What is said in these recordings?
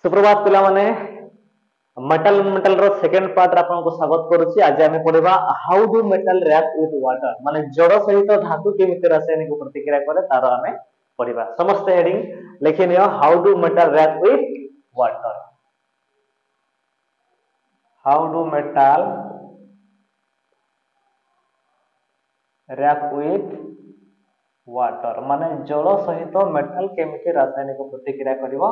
सुप्रभात पिला माने मेटल मेटल रो सेकंड पार्ट आपन को स्वागत करूची। आज आमे पढिबा how do metal react with water माने जड़ सहित धातु केमिति रासायनिक प्रतिक्रिया करे तारो आमे पढिबा। समस्त हेडिंग लिखि neo how do metal react with water. How do metal react with water माने जड़ सहित मेटल केमिति रासायनिक प्रतिक्रिया करिवो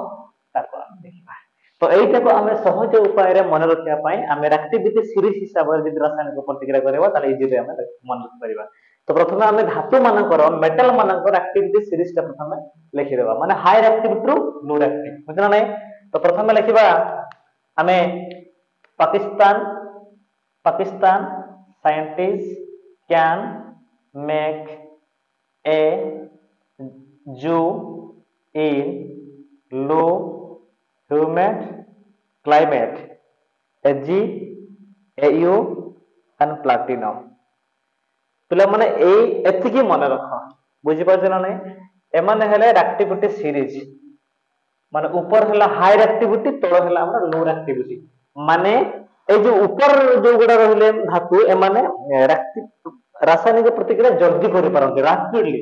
ताको आमे देखिबा। तो एटा को हमें सहज उपाय रे मन रखिया पई हमें एक्टिविटी सीरीज हिसाब रे जदि रासायनिक प्रतिक्रिया करबा ताले इजी रे हमें मन रख परिबा। तो प्रथमे हमें धातु मानकर मेटल मानकर एक्टिविटी सीरीज टा प्रथमे लिखि देबा माने higher activity to lower activity बुझना नै। तो प्रथमे लिखिबा हमें Pakistan scientist can make a zoo in low humid climate AgAu and platinum पिला माने एतिकी मन रख बुझी पाछ ना नै। एमाने हेले एक्टिविटी सीरीज माने ऊपर हला हायर एक्टिविटी तळ हला हमरा लोअर एक्टिविटी माने ए जो ऊपर जो गुडा रहले धातु एमाने रासायनिक प्रतिक्रिया जल्दी करि पारन रैपिडली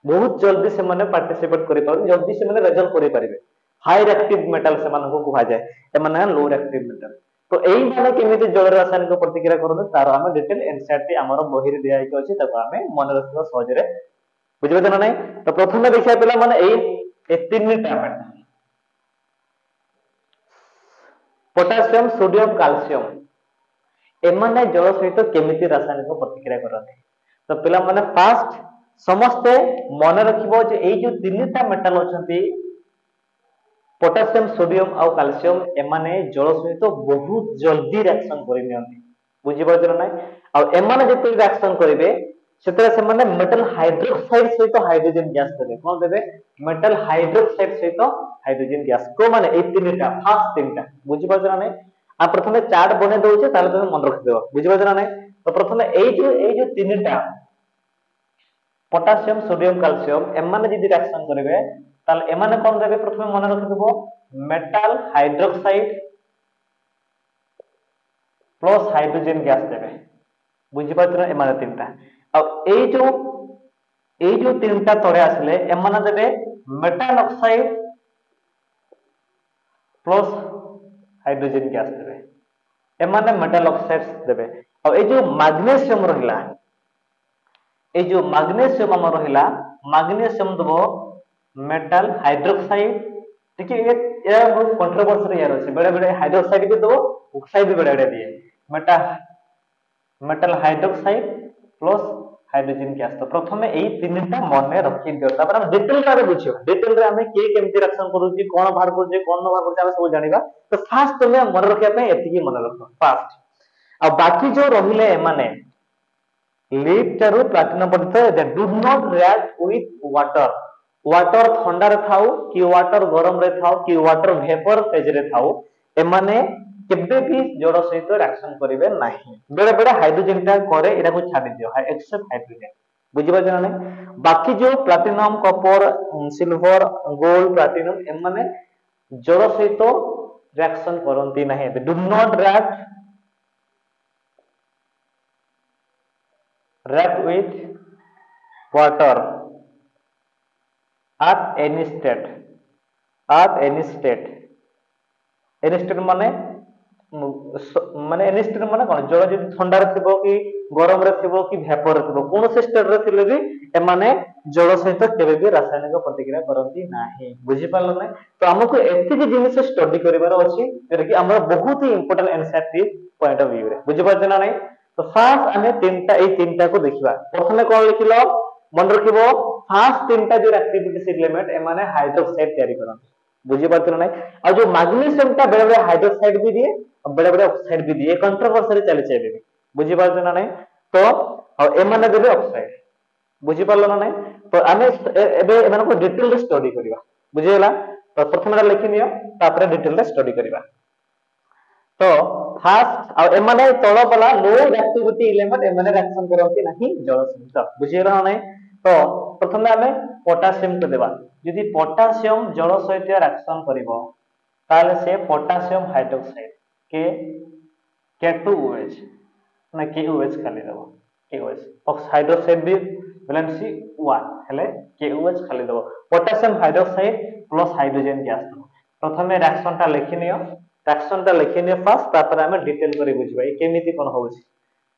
बहुत जल्दी से माने पार्टिसिपेट करि पारन जल्दी से माने रिजल्ट करि पारिबे। हायर एक्टिव मेटल से मान को कहा जाए एमाने लोअर एक्टिव मेटल। तो एई माने केमिति जल रासायनिक प्रतिक्रिया करन तार हम डिटेल एनसीईआरटी हमर बही रे दिया अछि तको हमें मन रखिबा सहज रे बुझबे ना नै। तो प्रथमे देखिया पिला माने ए तीनटा मेटल पोटेशियम सोडियम कैल्शियम एमाने जल सहित केमिति रासायनिक प्रतिक्रिया करन। तो पिला माने फास्ट समस्त मन रखिबो जे एई जो तीनटा मेटल अछंती पोटेशियम सोडियम और कैल्शियम एमाने जल सहित बहुत जल्दी रिएक्शन करि नियंती बुझि पाछन नै। आ एमाने जते रिएक्शन करिवे सेतरे से माने मेटल हाइड्रोक्साइड सहित हाइड्रोजन गैस देबे। कोन देबे मेटल हाइड्रोक्साइड सहित हाइड्रोजन गैस को माने ए तीनटा फास्ट तीनटा बुझि पाछन नै। आ प्रथमे चार्ट बने दोउचे ताले तुम मन रख देबो बुझि पाछन नै। तो प्रथमे ए जो तीनटा पोटेशियम सोडियम कैल्शियम एमाने जदि रिएक्शन करिवे ताले एमाने कोन देबे प्रथमे मन रख देबो metal hydroxide plus hydrogen gas देबे बुझि पाछन एमाने तीनटा। आ ए जो तीनटा तळे आसले एमाने देबे metal oxide plus hydrogen gas देबे एमाने मेटल ऑक्साइड देबे। आ ए जो मैग्नीशियम रहिला ए जो मैग्नीशियम हम रहिला मैग्नीशियम दबो मेटल हाइड्रोक्साइड ठीक है। ये बहुत कंट्रोवर्सी यार अछि बड़े बड़े हाइड्रोक्साइड भी दबो ऑक्साइड भी बड़े बड़े दिए metal hydroxide plus hydrogen gas. तो प्रथमे एई तीनटा मन में रखि दियो तापर हम डिटेल रे बुझियो डिटेल रे हमें के केमति रिएक्शन करूची कोन बाहर करूची कोन न बाहर करूची हम सब जानिबा। तो फास्ट तुमे मन रखिया पे एतिकी मन रखो फास्ट। आ बाकी जो रहिले माने लीड चारु प्लैटिनम पड़ते they do not react with water water ठंडा रे थाउ कि वाटर गरम रे थाउ कि वाटर वेपर फेज रे थाउ एमाने केबे भी जड़ सहित रिएक्शन करिवे नाही। बेले बेले हाइड्रोजन टा करे एटा को छाडी दियो एक्सेप्ट हाइड्रोजन बुझि पाछ ना। बाकी जो platinum copper silver gold platinum एमाने जड़ सहित रिएक्शन करंती नाही do not react with water at any state any state माने any state माने कोन जल जदि ठंडा रे थिबो कि गरम रे थिबो कि वेपर रे थिबो कोन से स्टेट रे थिले भी एमाने जल सहित केबे भी रासायनिक प्रतिक्रिया करंती नाही बुझि पालो नै। तो हमको एतिक जिनिस स्टडी करिवार अछि जेरा कि हमरा बहुत ही important NCERT point of view रे बुझि पाछ ना नै। तो फास्ट हमें तीनटा को देखिबा प्रथमे कोन लिखिलो मन रखिबो फास्ट तीनटा जो एक्टिविटी एलिमेंट एमाने हाइड्रोक्साइड तयारी करन बुझि पाछ नै। आ जो मैग्नीशियम ता बेले बेले हाइड्रोक्साइड भी दिए और बेले बेले ऑक्साइड भी दिए कंट्रोवर्सी चले छे बुझि पाछ ना नै। तो और एमाने देबे ऑक्साइड बुझि पालो ना नै। तो हमें एबे एमाने को डिटेल रे स्टडी करिबा बुझि गेला। तो प्रथमे लिखि नियो तापर डिटेल रे स्टडी करिबा। तो फास्ट और एमाने तळ पला लो एक्टिविटी एलिमेंट एमाने रिएक्शन करंती नाही जल सहित बुझिरा नै। तो प्रथमे हमें पोटेशियम को देबा यदि पोटेशियम जल सहित रिएक्शन करिवो ताले से पोटासियम हाइड्रोक्साइड के K2OH ना KOH खाली दबो KOH हाइड्रोक्साइड भी वैलेंसी 1 हेले KOH खाली दबो potassium hydroxide plus hydrogen gas दबो प्रथमे रिएक्शन टा लिखि नियो फास्ट तापर हमें डिटेल करी बुझबा ए केमिति कोन होउछि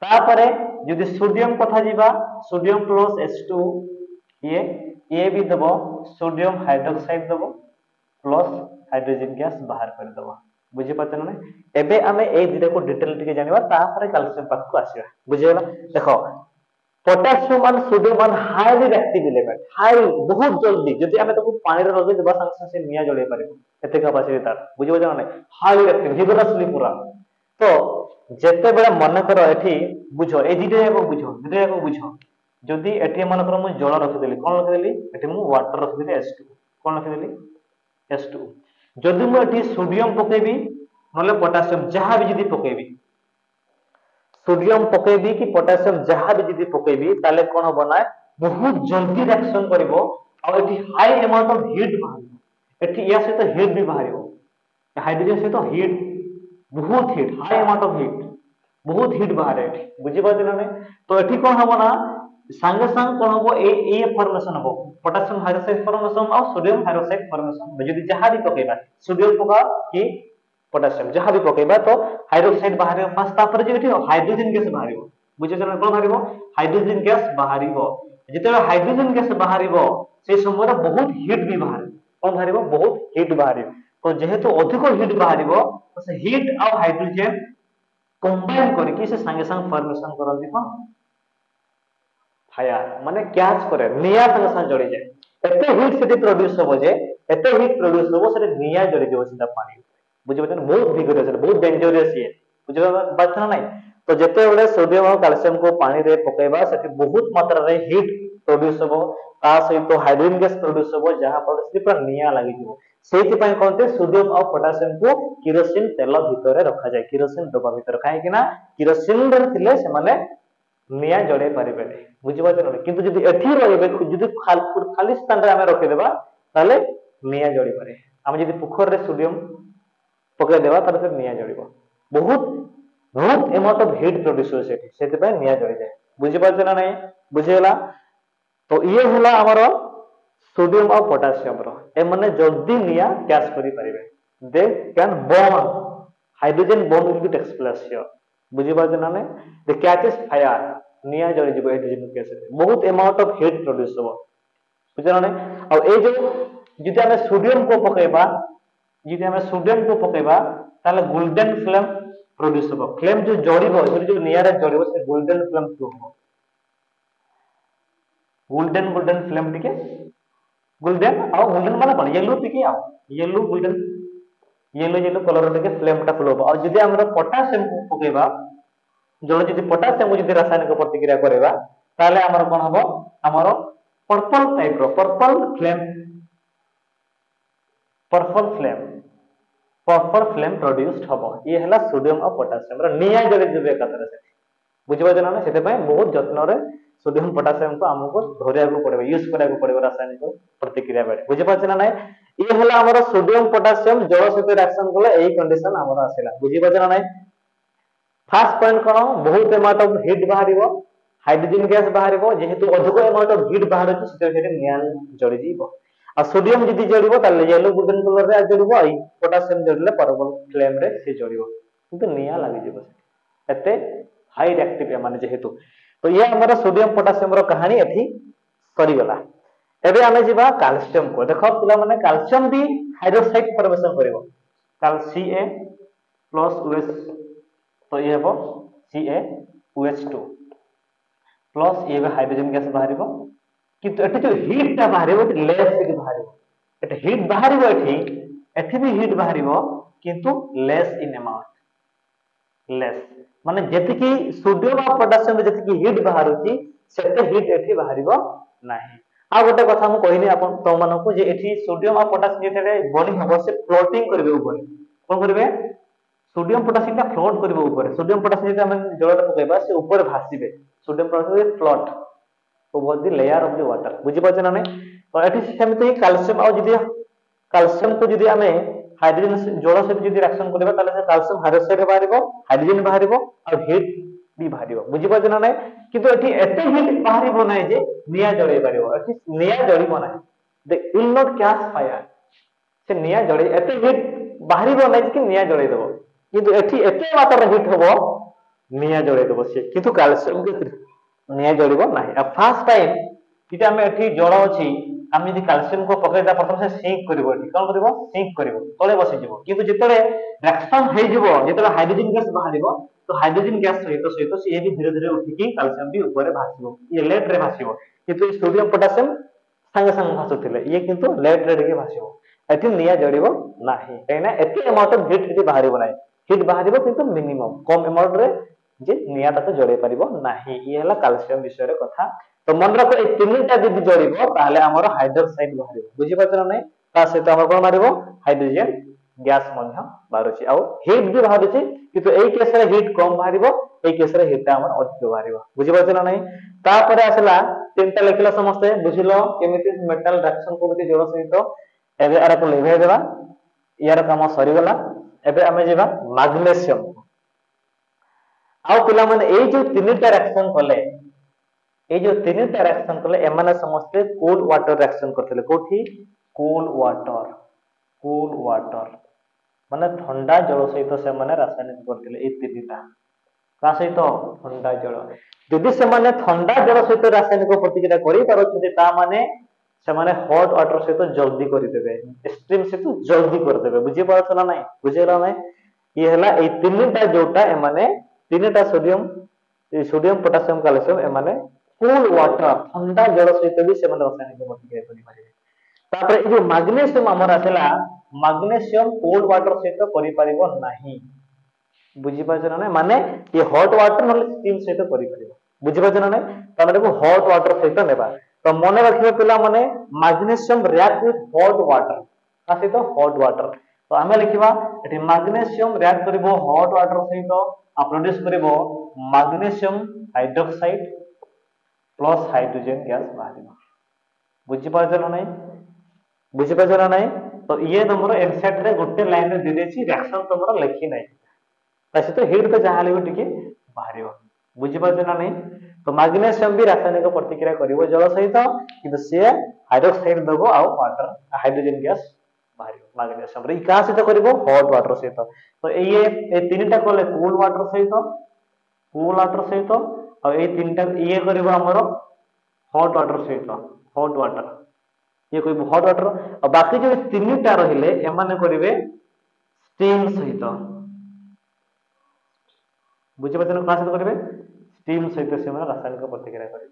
तापरे यदि सोडियम कथा जीवा सोडियम प्लस H2 ये भी दबो सोडियम हाइड्रोक्साइड दबो प्लस हाइड्रोजन गैस बाहर कर दबो बुझि पातन ने एबे हमें ए दिरे को डिटेल टिके जानिबा तापरे कैल्शियम पाक को आसीबा बुझियला देखो पोटेशियम और सोडियम और हाईली रिएक्टिव एलिमेंट हाई बहुत जल्दी जदि हमें तो पानी रे लगे देबा संग से निया जळे पारिबो एते कैपेसिटी तार बुझिबो जानो नै हाईली रिएक्टिव हिगोरसली पूरा तो जेते बेला मन करो एठी बुझो ए दिरे को बुझो जदि एठी मन करो मु जल रखि देली कोन रखि देली एठी मु वाटर रखि देली H2 कोन रखि देली H2 जदि मु एठी सोडियम पकेबी नले पोटेशियम जहा भी जदि पकेबी सोडियम पकेबी कि पोटेशियम जहा भी जदि पकेबी ताले कोन बनाए बहुत जल्दी रिएक्शन करिवो और एठी हाई अमाउंट ऑफ हीट बाहरिवो एठी या से तो हीट भी बाहरिवो हाइड्रोजन से तो हीट बहुत heat high amount of heat बहुत हीट बाहर एठी बुझि पाछन नै तो एठी कोन हबो ना संगे संग कोन हबो ए फॉर्मेशन हबो पोटेशियम हाइड्रोक्साइड फॉर्मेशन और सोडियम हाइड्रोक्साइड फॉर्मेशन जदि जहा भी पकेबा सोडियम पका कि पोटेशियम जहा भी पकेबा तो हाइड्रोक्साइड बाहर पास तापर जे एठी हाइड्रोजन गैस बाहरिबो बुझे जन कोन बाहरिबो हाइड्रोजन गैस बाहरिबो जेते हाइड्रोजन गैस बाहरिबो से समय बहुत हीट भी बाहर कोन बाहरिबो बहुत हीट बाहरिबो तो जेहेतु अधिक हीट बाहरिबो तो से हीट और हाइड्रोजन कंबाइन करके से संगे संग फॉर्मेशन करंती कोन फायर माने कैच करे निया संगे संग जड़ी जाय एते हीट सेठी प्रोड्यूस होबो जे एते हीट प्रोड्यूस होबो से निया जड़ी जेबो सीधा पानी बुझे बतन बहुत विगरस बहुत डेंजरस है बुझे बात नै तो जेते बेले सोडियम और कैल्शियम को पानी रे पकेबा सेठी बहुत मात्रा रे हीट प्रोड्यूस होबो ता सहित हाइड्रोजन गैस प्रोड्यूस होबो जहां पर से पूरा निया लागि जिवो सेति पय कोनते सोडियम और पोटेशियम को केरोसिन तेल भितरे रखा जाय केरोसिन डब्बा भितर काहे कि ना केरोसिन रे थिले से माने निया जड़े पारिबे बुझि बात नै किंतु जदि एठी रहबे जदि खाली स्थान रे हमें रखे देबा ताले निया जड़ी पारे हम जदि पोखर रे सोडियम पके देबा ताले से निया जड़िबो बहुत अमाउंट ऑफ हीट प्रोड्यूस होय सेठी सेति पय निया जड़ी जाय बुझि पाछ ना नै बुझियला तो ये होला हमरो सोडियम और पोटेशियम रो ए माने जल्दी निया कैच करि परिबे they can burn hydrogen bond will be takes place here बुझि पाछ ना नै द कैचेस फायर निया जड़ी जिवो हाइड्रोजन गैस बहुत अमाउंट ऑफ हीट प्रोड्यूस होबो बुझना नै और ए जो जदि हमें सोडियम को पकेबा ताले गोल्डन फ्लेम प्रोड्यूस होबो फ्लेम जो जड़िबो जो निया रे जड़िबो से गोल्डन फ्लेम फ्लो होबो गोल्डन फ्लेम टिके गोल्डन और गोल्डन माने कोन येलो टिके आ येलो गोल्डन येलो कलर टिके फ्लेम टा फ्लो होबो और जदि हमरा पोटेशियम को पकेबा जल जदि पोटेशियम जदि रासायनिक प्रतिक्रिया करेबा ताले हमर कोन हबो हमर पर्पल टाइप रो पर्पल फ्लेम प्रोड्यूस्ड हबो ये हला सोडियम और पोटेशियम रो निया जले जबे कतरे से बुझबा जना ना सेते पय बहुत जत्न रे सोडियम पोटेशियम को हमको धरिया को पड़बे यूज करा को पड़बे रासायनिक प्रतिक्रिया बेले बुझबा जना ना ये हला हमर सोडियम पोटेशियम जल सहित रिएक्शन कले एई कंडीशन हमर आसेला बुझबा जना ना फर्स्ट पॉइंट कोन बहुत अमाउंट ऑफ हीट बाहरिबो हाइड्रोजन गैस बाहरिबो जेहेतु अधिक अमाउंट ऑफ हीट बाहर अछि सेते निया जड़ी जीवो आ सोडियम जदि जड़िबो ताले येलो गोल्डन कलर रे जड़िबो आई पोटेशियम जड़ले पर्पल फ्लेम रे से जड़िबो किंतु निया लागि जीवो एते हाई रिएक्टिव माने जेहेतु तो ये हमरा सोडियम पोटेशियम रो कहानी एठी सरी गला एबे हमें जीवा कैल्शियम को देखो पिला माने कैल्शियम भी हाइड्रोक्साइड फॉर्मेशन करिवो Ca प्लस OH तो ये हबो CaOH2 प्लस ये हाइड्रोजन गैस बाहरिबो किंतु एठी जो हीट ता बाहरिबो लेस हीट बाहरिबो एठी हीट बाहरिबो एठी भी हीट बाहरिबो किंतु लेस इन अमाउंट लेस माने जति की सोडियम और पोटेशियम में जति की हीट बाहरुची सेते हीट एठी बाहरिबो नाही आ गोटे कथा हम कहिनी आपन तो मानको जे एठी सोडियम और पोटेशियम जेते बॉडी हबो से फ्लोटिंग करबे ऊपर कोन करबे सोडियम पोटेशियम ता फ्लोट करबे ऊपर सोडियम पोटेशियम जेते हम जल पकेबा से ऊपर भासीबे sodium potassium float over the layer of the water बुझि पाछ ना नै तो एठी सेमते कैल्शियम और जदी कैल्शियम को जदी हमें हाइड्रोजन जल सहित जदि रिएक्शन करबा ताले से कैल्शियम हाइड्रोक्साइड बाहरिबो हाइड्रोजन बाहरिबो और हीट भी बाहरिबो बुझि पाछ ना नै किंतु एठी एते हीट बाहरिबो नै जे निया जळै पारिबो एठी निया जळिबो नै they will not catch fire से निया जळै एते हीट बाहरिबो नै कि निया जळै देबो किंतु एठी एते मात्रा हीट होबो निया जळै देबो से किंतु कैल्शियम के निया जळिबो नै अब फर्स्ट टाइम इटा हम एठी जळ अछि हम यदि कैल्शियम को पकैता प्रथम से सिंक करबो एठी कोन करबो सिंक करबो तळे बसि जिवो किंतु जेतले रिएक्शन हे जिवो जेतले हाइड्रोजन गैस बाहरिबो तो हाइड्रोजन गैस सहित से भी धीरे धीरे उठिकी कैल्शियम भी ऊपर भासिबो ये लेट रे भासिबो किंतु सोडियम पोटेशियम संगे संगे भासुथिले ये किंतु लेट रे के भासिबो एठी निया जळिबो नाही काइना एते अमाउंट ऑफ हीट एठी बाहरिबो नाही हीट बाहरिबो किंतु मिनिमम कम अमाउंट रे जे निया तक जळै परिबो नाही ये हला कैल्शियम विषय रे कथा तो मन रखो ए तीनटा जदि जळिबो ताले हमर हाइड्रोक्साइड बाहरिबो बुझि पाछन नै ता सहित हमर कोन मारिबो हाइड्रोजन गैस मध्य बाहरुची आ हीट भी बाहरुची किंतु एई केस रे हीट कम बाहरिबो एई केस रे हीट हमर अधिक बाहरिबो बुझि पाछन नै ता परे आसला तीनटा लेखिला समस्त बुझिलो केमिति मेटल रिएक्शन कोबती जळ सहित एबे आरा को लेभे देबा यार काम सरी गला एबे हमें जेबा मैग्नीशियम आ पिला माने एई जो तीनटा रिएक्शन कले ए जो तीनटा रिएक्शन कले एमाने समस्त कोल्ड वाटर रिएक्शन करथिले कोठी कोल्ड वाटर माने ठंडा जल सहित से माने रासायनिक करथिले ए तीनटा का सहित ठंडा जल यदि से माने ठंडा जल सहित रासायनिक प्रतिक्रिया करि पारछथि ता माने से माने हॉट वाटर सहित जल्दी करि देबे स्ट्रीम सहित जल्दी कर देबे बुझि पारछ ना नै बुझेला नै ये हला ए तीनटा जोटा ए माने तीनटा सोडियम पोटेशियम कैल्शियम ए माने कूल वाटर ठंडा जल सहित भी से माने रासायनिक प्रतिक्रिया करि पारे तापर ए जो मैग्नीशियम हमर आसेला मैग्नीशियम कोल्ड वाटर सहित करि पारिबो नाही बुझि पाछ ना माने ये हॉट वाटर नले स्टीम सहित करि पारिबो बुझि पाछ ना तने देखो हॉट वाटर सहित नेबा तो मने रखिबे पिला माने magnesium react with hot water का सहित हॉट वाटर तो हमें लिखिबा एठी मैग्नीशियम रिएक्ट करिवो हॉट वाटर सहित आ प्रोड्यूस करिवो magnesium hydroxide plus hydrogen gas बाहरिबो बुझि पाछ ना नै तो ये नंबर एग्जैक्ट रे गोटे लाइन रे दे देछि रिएक्शन तमरा लिखि नै तासे तो हीट तो जहाले भी टिके बाहरिबो बुझि पाछ ना नै तो मैग्नीशियम भी रासायनिक प्रतिक्रिया करिवो जल सहित किंतु से हाइड्रोक्साइड देबो आ वाटर हाइड्रोजन गैस बाहरिबो मैग्नीशियम रे का सहित करिवो हॉट वाटर सहित तो ये तीनटा कोले कूल वाटर सहित और ये तीनटा ये करिवो हमरो हॉट वाटर ये कोई हॉट वाटर और बाकी जो तीनटा रहिले एमाने करिवे स्टीम सहित बुझे पछन का सहित करिवे स्टीम सहित से माने रासायनिक प्रतिक्रिया करिवे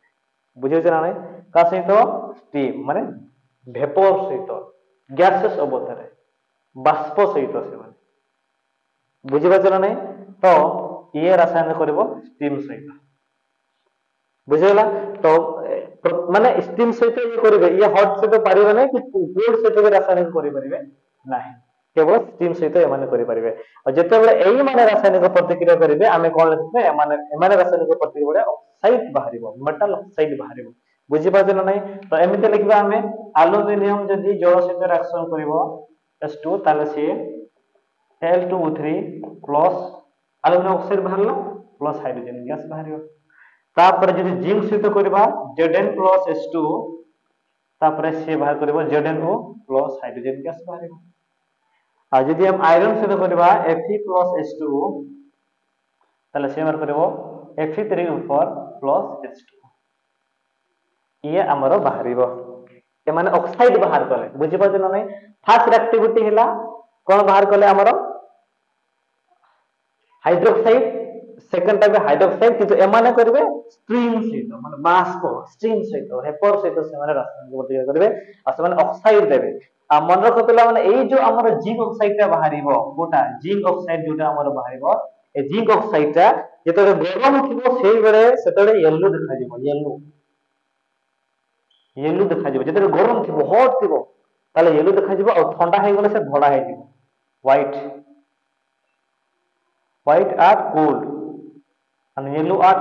बुझे छ ना नै का सहित स्टीम माने वेपर सहित गैसेस अवस्था बाष्प सहित से माने बुझे पछन नै तो ये रासायनिक करिवो स्टीम सहित बुझेला तो माने स्टीम सहित ये करिवे ये हॉट सहित पारिबे नै कि कोल्ड सहित भी रासायनिक करि परिबे नाही केवल स्टीम सहित एमाने करि परिबे और जते बेले एई माने रासायनिक प्रतिक्रिया करिवे आमे कोन लिखबे एमाने रासायनिक प्रतिक्रिया ऑक्साइड बाहरिबो मेटल ऑक्साइड बाहरिबो बुझि पाछन नै तो एमिते लिखबा आमे एल्युमिनियम जदि जल सहित रिएक्शन करिवो H2 ताले से Al2O3 प्लस एल्युमिनियम ऑक्साइड बाहरला प्लस हाइड्रोजन गैस बाहरिबो तापर जदि जिंक सहित करबा Zn प्लस H2 तापर से बाहर करबो ZnO प्लस हाइड्रोजन गैस बाहरिबो आ जदि हम आयरन सहित करबा Fe प्लस H2 ताले से बाहर करबो Fe3O4 प्लस H2 ये हमरो बाहरिबो ए माने ऑक्साइड बाहर कले बुझि पाछ ना नै फर्स्ट एक्टिविटी हिला कोन बाहर कले हमरो हाइड्रोक्साइड सेकंड टाइप हाइड्रोक्साइड किंतु एमाने करबे स्ट्रीम सहित माने बाष्प स्ट्रीम सहित वेपर सहित से माने रासायनिक प्रतिक्रिया करबे आ से माने ऑक्साइड देबे आ मन रख पिला माने एई जो हमर जिंक ऑक्साइड ता बाहरिबो कोटा जिंक ऑक्साइड जोटा हमर बाहरिबो ए जिंक ऑक्साइड ता जेते गरम थिबो सेई बेले सेतले येलो देखा जिवो येलो देखा जिवो जेते गरम थिबो हॉट थिबो ताले येलो देखा जिवो और ठंडा हे गले से धड़ा हे जिवो white are cold and yellow are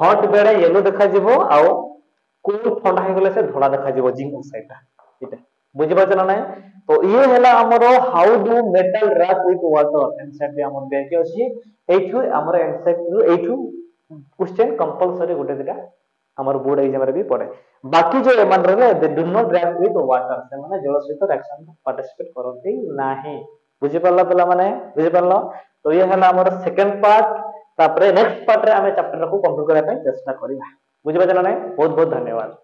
hot बेले येलो देखा जिवो आउ कोल्ड ठंडा हे गले से धड़ा देखा जिवो जिंक ऑक्साइड ता एटा बुझि पाछ ना नै तो ये हैला हमरो how do metal react with water NCERT हमर देखि अछि एठु हमर एनसीईआरटी एठु क्वेश्चन कंपलसरी गोटे दिटा हमर बोर्ड एग्जाम रे भी पड़े बाकी जो एमान रे they do not react with water से माने जल सहित रिएक्शन पार्टिसिपेट करते नाही बुझि पारला पिला माने बुझि पारलो तो ये हैला हमर सेकंड पार्ट तापरे नेक्स्ट पार्ट रे हमें चैप्टर को कंप्लीट करै पे चेष्टा करिबा बुझि पाछला नै बहुत बहुत धन्यवाद।